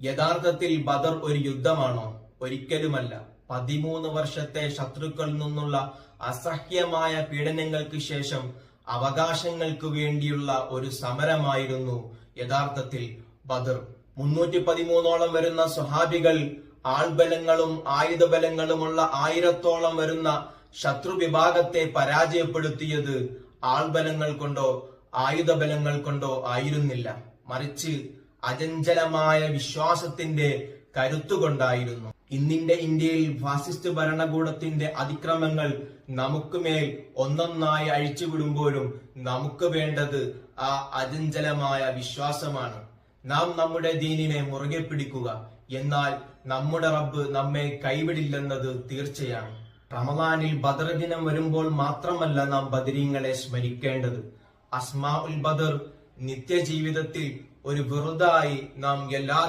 യഥാർത്ഥത്തിൽ ബദർ ഒരു യുദ്ധമാണോ? ഒരിക്കലുമല്ല. 13 വർഷത്തെ ശത്രുക്കളിൽ നിന്നുള്ള അസഹ്യമായ പീഡനങ്ങൾക്ക് ശേഷം അവകാശങ്ങൾക്ക് വേണ്ടിയുള്ള ഒരു സമരമായിരുന്നു യഥാർത്ഥത്തിൽ ബദർ. 313ഓളം വരുന്ന സ്വഹാബികൾ ആൾബലങ്ങളും ആയുധബലങ്ങളുമുള്ള 1000ഓളം വരുന്ന ശത്രു വിഭാഗത്തെ പരാജയപ്പെടുത്തിയത് ആൾബലങ്ങൾ കൊണ്ടോ ആയുധബലങ്ങൾ കൊണ്ടോ ആയിരുന്നില്ല, മറിച്ച് അചഞ്ചലമായ വിശ്വാസത്തിന്റെ കരുത്തുകൊണ്ടായിരുന്നു. ഇന്നിന്റെ ഇന്ത്യയിൽ ഫാസിസ്റ്റ് ഭരണകൂടത്തിന്റെ അതിക്രമങ്ങൾ നമുക്കുമേൽ ഒന്നൊന്നായി അഴിച്ചുവിടുമ്പോഴും നമുക്ക് വേണ്ടത് ആ അചഞ്ചലമായ വിശ്വാസമാണ്. നാം നമ്മുടെ ദീനിനെ മുറുകെ പിടിക്കുക, എന്നാൽ നമ്മുടെ റബ്ബ് നമ്മെ കൈവിടില്ലെന്നത് തീർച്ചയാണ്. റമദാനിൽ ബദർ ദിനം വരുമ്പോൾ മാത്രമല്ല നാം ബദരീങ്ങളെ സ്മരിക്കേണ്ടത്. അസ്മാഉൽ ബദർ നിത്യജീവിതത്തിൽ ഒരു വെറുതായി നാം എല്ലാ